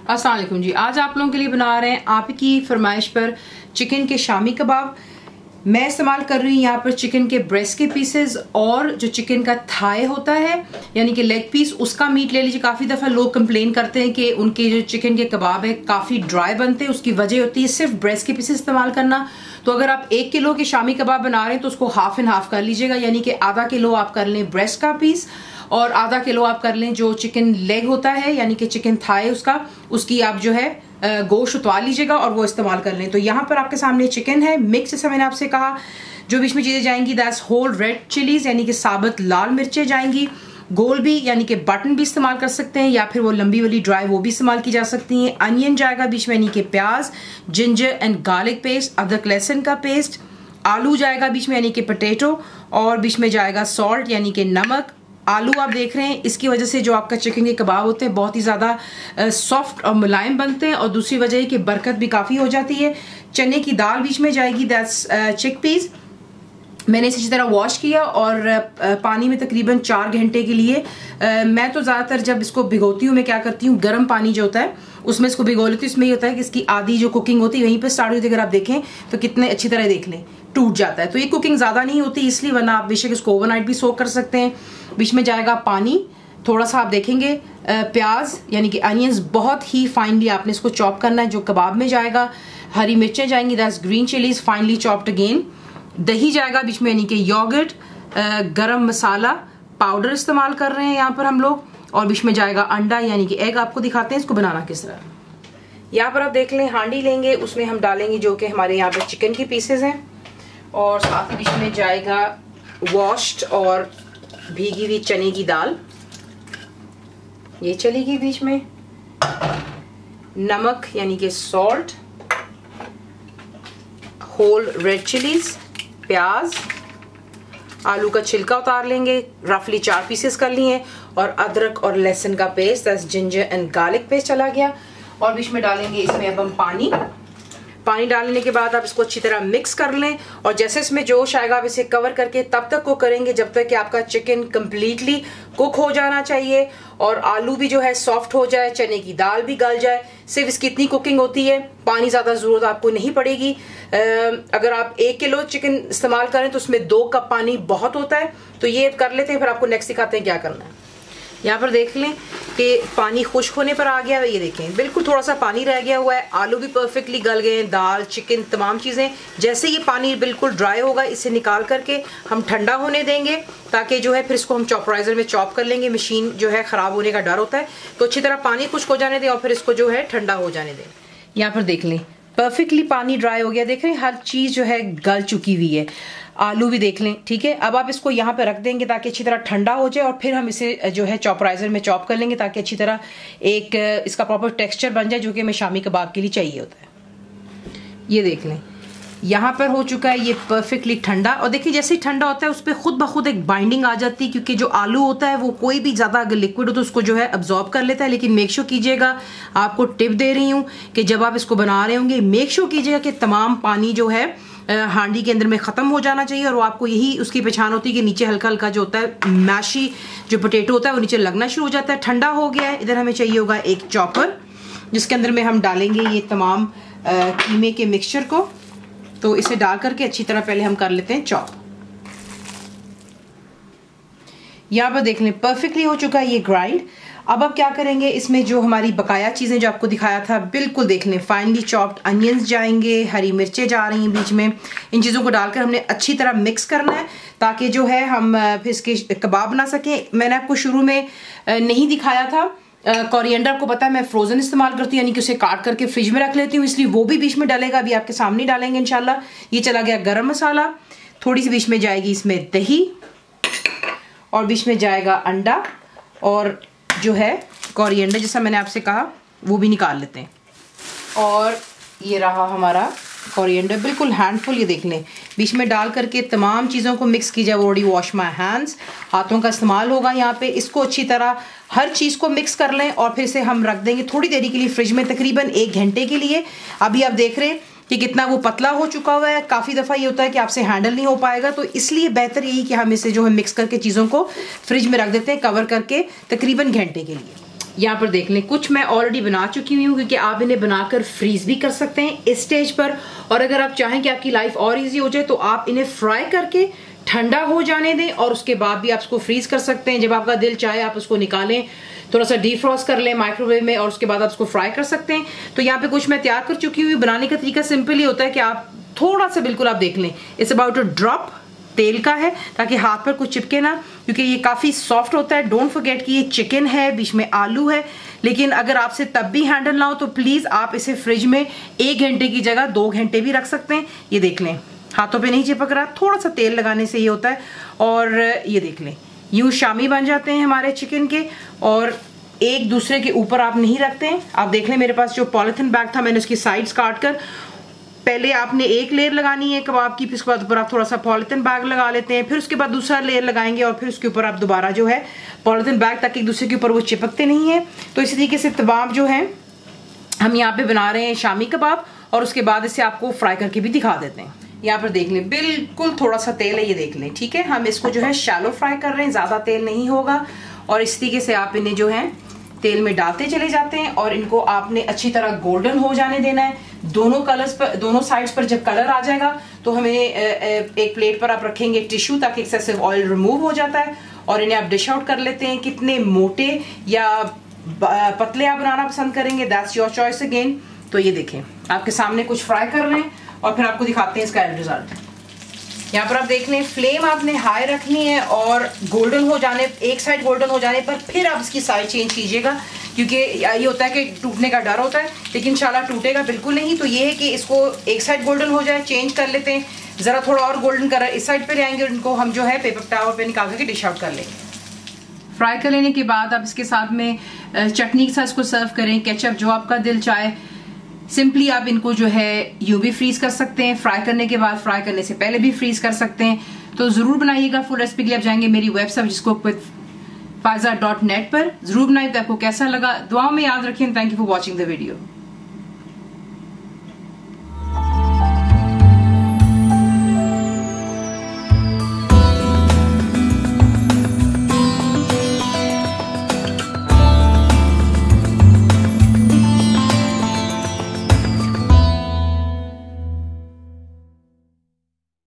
अस्सलाम वालेकुम जी। आज आप लोगों के लिए बना रहे हैं आपकी फरमाइश पर चिकन के शामी कबाब। मैं इस्तेमाल कर रही हूँ यहाँ पर चिकन के ब्रेस्ट के पीसेस और जो चिकन का थाई होता है यानी कि लेग पीस, उसका मीट ले लीजिए। काफ़ी दफ़ा लोग कंप्लेन करते हैं कि उनके जो चिकन के कबाब है काफ़ी ड्राई बनते हैं। उसकी वजह होती है सिर्फ ब्रेस्ट के पीसेस इस्तेमाल करना। तो अगर आप 1 किलो के शामी कबाब बना रहे हैं तो उसको हाफ एंड हाफ कर लीजिएगा, यानी कि आधा किलो आप कर लें ब्रेस्ट का पीस और आधा किलो आप कर लें जो चिकन लेग होता है यानी कि चिकन थाई उसकी आप जो है गोश्त उतवा लीजिएगा और वो इस्तेमाल कर लें। तो यहाँ पर आपके सामने चिकन है मिक्स, जैसे मैंने आपसे कहा। जो बीच में चीज़ें जाएंगी दैट्स होल रेड चिलीज यानी कि साबुत लाल मिर्चें जाएंगी। गोल भी यानी कि बटन भी इस्तेमाल कर सकते हैं या फिर वो लंबी वाली ड्राई वो भी इस्तेमाल की जा सकती हैं। अनियन जाएगा बीच में यानी कि प्याज, जिंजर एंड गार्लिक पेस्ट, अदरक लहसुन का पेस्ट। आलू जाएगा बीच में यानी कि पोटैटो, और बीच में जाएगा सॉल्ट यानी कि नमक। आलू आप देख रहे हैं, इसकी वजह से जो आपका चिकन के कबाब होते हैं बहुत ही ज़्यादा सॉफ्ट और मुलायम बनते हैं, और दूसरी वजह है कि बरकत भी काफ़ी हो जाती है। चने की दाल बीच में जाएगी दैट्स चिकपीस। मैंने इसे अच्छी तरह वॉश किया और पानी में तकरीबन 4 घंटे के लिए मैं तो ज़्यादातर जब इसको भिगोती हूँ मैं क्या करती हूँ, गर्म पानी जो होता है उसमें इसको भिगो लेती हूँ। इसमें ये होता है कि इसकी आधी जो कुकिंग होती है वहीं पर स्टार्ट होती है। अगर आप देखें तो कितने अच्छी तरह देख लें टूट जाता है, तो ये कुकिंग ज़्यादा नहीं होती इसलिए, वरना आप बेशक इसको ओवरनाइट भी सोक कर सकते हैं। बीच में जाएगा पानी थोड़ा सा, आप देखेंगे प्याज यानी कि अनियंस बहुत ही फाइनली आपने इसको चॉप करना है जो कबाब में जाएगा। हरी मिर्चें जाएंगी that's green chillies finally chopped again. दही जाएगा बीच में यानी कि योगर्ट, गरम मसाला पाउडर इस्तेमाल कर रहे हैं यहाँ पर हम लोग, और बीच में जाएगा अंडा यानी कि एग। आपको दिखाते हैं इसको बनाना किस तरह। यहाँ पर आप देख लें हांडी लेंगे, उसमें हम डालेंगे जो कि हमारे यहाँ पर चिकन के पीसेस हैं, और साथ ही बीच में जाएगा वॉश्ड और भीगी हुई चने की दाल, ये चलेगी बीच में। नमक यानी कि सॉल्ट, होल रेड चिलीज, प्याज, आलू का छिलका उतार लेंगे, रफली 4 पीसेस कर लिए, और अदरक और लहसुन का paste that's ginger and garlic paste चला गया। और बीच में डालेंगे इसमें अब हम पानी डालने के बाद आप इसको अच्छी तरह मिक्स कर लें, और जैसे इसमें जोश आएगा आप इसे कवर करके तब तक कुक करेंगे जब तक कि आपका चिकन कंप्लीटली कुक हो जाना चाहिए और आलू भी जो है सॉफ्ट हो जाए, चने की दाल भी गल जाए। सिर्फ इसकी इतनी कुकिंग होती है, पानी ज़्यादा ज़रूरत आपको नहीं पड़ेगी। अगर आप 1 किलो चिकन इस्तेमाल करें तो उसमें 2 कप पानी बहुत होता है। तो ये कर लेते हैं, फिर आपको नेक्स्ट सिखाते हैं क्या करना है। यहाँ पर देख लें कि पानी खुश्क होने पर आ गया है, ये देखें बिल्कुल थोड़ा सा पानी रह गया हुआ है। आलू भी परफेक्टली गल गए हैं, दाल, चिकन, तमाम चीज़ें। जैसे ये पानी बिल्कुल ड्राई होगा इसे निकाल करके हम ठंडा होने देंगे, ताकि जो है फिर इसको हम चॉपराइजर में चॉप कर लेंगे। मशीन जो है ख़राब होने का डर होता है, तो अच्छी तरह पानी खुश्क हो जाने दें और फिर इसको जो है ठंडा हो जाने दें। यहाँ पर देख लें परफेक्टली पानी ड्राई हो गया, देख रहे हैं हर चीज़ जो है गल चुकी हुई है। आलू भी देख लें, ठीक है। अब आप इसको यहाँ पे रख देंगे ताकि अच्छी तरह ठंडा हो जाए, और फिर हम इसे जो है चॉपराइजर में चॉप कर लेंगे ताकि अच्छी तरह एक इसका प्रॉपर टेक्सचर बन जाए जो कि हमें शामी कबाब के लिए चाहिए होता है। ये देख लें यहाँ पर हो चुका है ये परफेक्टली ठंडा, और देखिए जैसे ही ठंडा होता है उस पर खुद ब खुद एक बाइंडिंग आ जाती है, क्योंकि जो आलू होता है वो कोई भी ज़्यादा अगर लिक्विड हो तो उसको जो है अब्जॉर्ब कर लेता है। लेकिन मेक श्योर कीजिएगा, आपको टिप दे रही हूँ कि जब आप इसको बना रहे होंगे मेक श्योर कीजिएगा कि तमाम पानी जो है हांडी के अंदर में ख़त्म हो जाना चाहिए, और आपको यही उसकी पहचान होती है कि नीचे हल्का हल्का जो होता है मैशी जो पोटैटो होता है वो नीचे लगना शुरू हो जाता है। ठंडा हो गया है, इधर हमें चाहिए होगा एक चॉपर जिसके अंदर में हम डालेंगे ये तमाम कीमे के मिक्सचर को। तो इसे डाल करके अच्छी तरह पहले हम कर लेते हैं चॉप। यहाँ पर देख लें परफेक्टली हो चुका है ये ग्राइंड। अब आप क्या करेंगे, इसमें जो हमारी बकाया चीज़ें जो आपको दिखाया था बिल्कुल देख लें, फाइनली चॉप्ड अनियंस जाएंगे, हरी मिर्चें जा रही हैं बीच में। इन चीज़ों को डालकर हमने अच्छी तरह मिक्स करना है ताकि जो है हम फिर इसके कबाब बना सकें। मैंने आपको शुरू में नहीं दिखाया था, कोरिएंडर को पता है मैं फ्रोजन इस्तेमाल करती हूँ, यानी कि उसे काट करके फ्रिज में रख लेती हूँ, इसलिए वो भी बीच में डालेगा। अभी आपके सामने डालेंगे इंशाल्लाह। ये चला गया गरम मसाला, थोड़ी सी बीच में जाएगी इसमें दही, और बीच में जाएगा अंडा, और जो है कोरिएंडर जैसा मैंने आपसे कहा वो भी निकाल लेते हैं। और ये रहा हमारा कोरिएंडर बिल्कुल हैंडफुल, ये देख लें बीच में डाल करके तमाम चीज़ों को मिक्स कीजिए। ऑलरेडी वॉश माय हैंड्स, हाथों का इस्तेमाल होगा यहाँ पे। इसको अच्छी तरह हर चीज़ को मिक्स कर लें और फिर से हम रख देंगे थोड़ी देरी के लिए फ्रिज में, तकरीबन 1 घंटे के लिए। अभी आप देख रहे हैं कि कितना वो पतला हो चुका हुआ है। काफ़ी दफ़ा ये होता है कि आपसे हैंडल नहीं हो पाएगा, तो इसलिए बेहतर यही कि हम इसे जो है मिक्स करके चीज़ों को फ्रिज में रख देते हैं कवर करके तकरीबन घंटे के लिए। यहाँ पर देख लें, कुछ मैं ऑलरेडी बना चुकी हुई हूँ क्योंकि आप इन्हें बनाकर फ्रीज भी कर सकते हैं इस स्टेज पर। और अगर आप चाहें कि आपकी लाइफ और इजी हो जाए तो आप इन्हें फ्राई करके ठंडा हो जाने दें और उसके बाद भी आप उसको फ्रीज कर सकते हैं। जब आपका दिल चाहे आप उसको निकालें, थोड़ा सा डीफ्रॉस्ट कर लें माइक्रोवेव में और उसके बाद आप उसको फ्राई कर सकते हैं। तो यहाँ पे कुछ मैं तैयार कर चुकी हुई। बनाने का तरीका सिंपल ही होता है कि आप थोड़ा सा, बिल्कुल आप देख लें, इट्स अबाउट अ ड्रॉप तेल का है ताकि हाथ पर कुछ चिपके ना, क्योंकि ये काफी सॉफ्ट होता है। डोंट फॉरगेट कि ये चिकन है, बीच में आलू है, लेकिन अगर आपसे तब भी हैंडल ना हो तो प्लीज आप इसे फ्रिज में 1 घंटे की जगह 2 घंटे भी रख सकते हैं। ये देख लें, हाथों पे नहीं चिपक रहा, थोड़ा सा तेल लगाने से ये होता है। और ये देख लें, यूं शामी बन जाते हैं हमारे चिकन के और एक दूसरे के ऊपर आप नहीं रखते हैं। आप देख लें, मेरे पास जो पॉलिथीन बैग था मैंने उसकी साइड्स काट कर, पहले आपने एक लेयर लगानी है कबाब की, फिर उसके बाद ऊपर आप थोड़ा सा पॉलिथीन बैग लगा लेते हैं, फिर उसके बाद दूसरा लेयर लगाएंगे और फिर उसके ऊपर आप दोबारा जो है पॉलिथीन बैग, ताकि एक दूसरे के ऊपर वो चिपकते नहीं है। तो इसी तरीके से तमाम जो है हम यहाँ पे बना रहे हैं शामी कबाब और उसके बाद इसे आपको फ्राई करके भी दिखा देते हैं। यहाँ पर देख लें, बिल्कुल थोड़ा सा तेल है, ये देख लें, ठीक है। हम इसको जो है शैलो फ्राई कर रहे हैं, ज्यादा तेल नहीं होगा। और इस तरीके से आप इन्हें जो है तेल में डालते चले जाते हैं और इनको आपने अच्छी तरह गोल्डन हो जाने देना है। दोनों कलर्स पर, दोनों साइड्स पर जब कलर आ जाएगा तो हमें एक प्लेट पर आप रखेंगे टिश्यू ताकि एक्सेसिव ऑयल रिमूव हो जाता है और इन्हें आप डिश आउट कर लेते हैं। कितने मोटे या पतले आप बनाना पसंद करेंगे, दैट्स योर चॉइस अगेन। तो ये देखें, आपके सामने कुछ फ्राई कर रहे हैं और फिर आपको दिखाते हैं इसका एंड रिजल्ट। यहाँ पर आप देख लें, फ्लेम आपने हाई रखनी है और गोल्डन हो जाने, एक साइड गोल्डन हो जाने पर फिर आप इसकी साइड चेंज कीजिएगा, क्योंकि ये होता है कि टूटने का डर होता है, लेकिन इंशाल्लाह टूटेगा बिल्कुल नहीं। तो ये है कि इसको एक साइड गोल्डन हो जाए, चेंज कर लेते हैं, जरा थोड़ा और गोल्डन कलर इस साइड पे ले आएंगे और इनको हम जो है पेपर टावर पे निकाल करके डिश आउट कर लेंगे। फ्राई कर लेने के बाद आप इसके साथ में चटनी के साथ इसको सर्व करें, केचप जो आपका दिल चाहे। सिंपली आप इनको जो है यूं भी फ्रीज कर सकते हैं, फ्राई करने के बाद, फ्राई करने से पहले भी फ्रीज कर सकते हैं। तो जरूर बनाइएगा। फुल रेसिपी के लिए आप जाएंगे मेरी वेबसाइट जिसको faiza.net पर, जरूर बनाइए। तो आपको कैसा लगा दुआओं में याद रखिए। Thank you for watching the video.